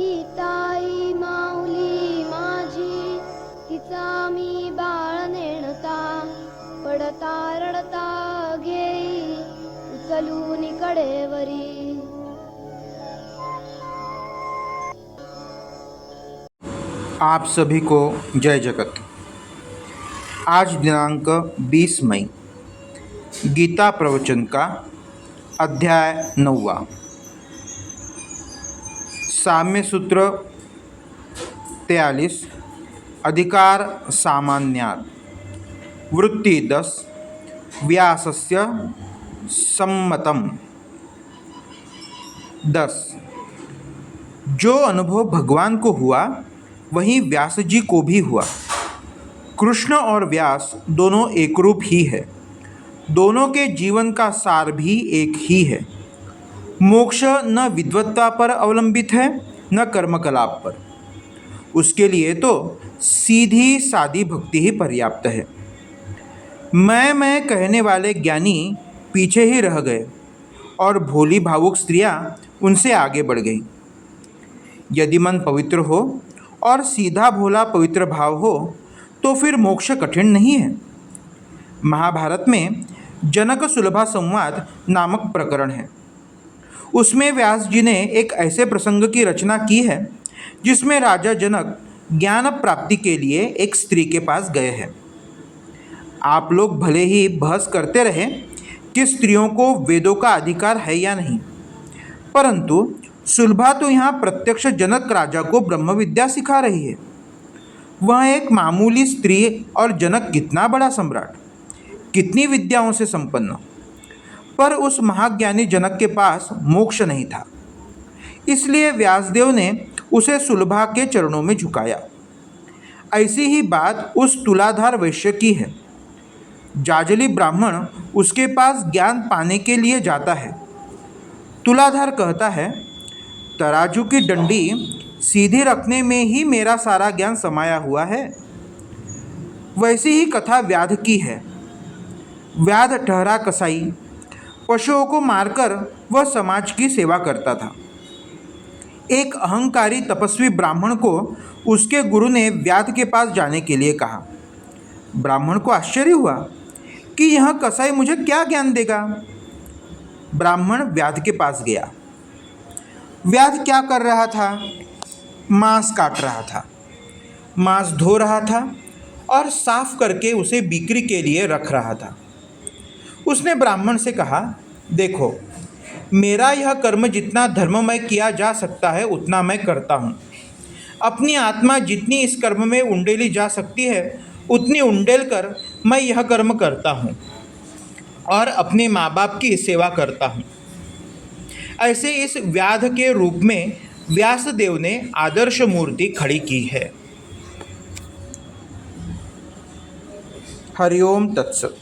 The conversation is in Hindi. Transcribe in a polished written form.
गीताई माऊली माझी, तिचा मी बाळ नेणता, पडता रडता घेई उचलून कडेवरी। आप सभी को जय जगत। आज दिनांक 20 मई, गीता प्रवचन का अध्याय 9, साम्य सूत्र 43, अधिकार सामान्यात्, वृत्ति 10, व्यासस्य सम्मतम्। 10। जो अनुभव भगवान को हुआ वही व्यास जी को भी हुआ। कृष्ण और व्यास दोनों एक रूप ही है। दोनों के जीवन का सार भी एक ही है। मोक्ष न विद्वत्ता पर अवलंबित है न कर्मकलाप पर। उसके लिए तो सीधी सादी भक्ति ही पर्याप्त है। मैं कहने वाले ज्ञानी पीछे ही रह गए और भोली भावुक स्त्रियां उनसे आगे बढ़ गईं। यदि मन पवित्र हो और सीधा भोला पवित्र भाव हो तो फिर मोक्ष कठिन नहीं है। महाभारत में जनक सुलभा संवाद नामक प्रकरण है। उसमें व्यास जी ने एक ऐसे प्रसंग की रचना की है जिसमें राजा जनक ज्ञान प्राप्ति के लिए एक स्त्री के पास गए हैं। आप लोग भले ही बहस करते रहे कि स्त्रियों को वेदों का अधिकार है या नहीं, परंतु सुलभा तो यहाँ प्रत्यक्ष जनक राजा को ब्रह्म विद्या सिखा रही है। वह एक मामूली स्त्री और जनक कितना बड़ा सम्राट, कितनी विद्याओं से संपन्न, पर उस महाज्ञानी जनक के पास मोक्ष नहीं था। इसलिए व्यासदेव ने उसे सुलभा के चरणों में झुकाया। ऐसी ही बात उस तुलाधार वैश्य की है। जाजली ब्राह्मण उसके पास ज्ञान पाने के लिए जाता है। तुलाधार कहता है, तराजू की डंडी सीधी रखने में ही मेरा सारा ज्ञान समाया हुआ है। वैसी ही कथा व्याध की है। व्याध ठहरा कसाई, पशुओं को मारकर वह समाज की सेवा करता था। एक अहंकारी तपस्वी ब्राह्मण को उसके गुरु ने व्याध के पास जाने के लिए कहा। ब्राह्मण को आश्चर्य हुआ कि यह कसाई मुझे क्या ज्ञान देगा। ब्राह्मण व्याध के पास गया। व्याध क्या कर रहा था? मांस काट रहा था, मांस धो रहा था और साफ करके उसे बिक्री के लिए रख रहा था। उसने ब्राह्मण से कहा, देखो, मेरा यह कर्म जितना धर्ममय किया जा सकता है उतना मैं करता हूँ। अपनी आत्मा जितनी इस कर्म में उंडेली जा सकती है उतनी उंडेल कर मैं यह कर्म करता हूँ और अपने माँ बाप की सेवा करता हूँ। ऐसे इस व्याध के रूप में व्यासदेव ने आदर्श मूर्ति खड़ी की है। हरिओम तत्सत।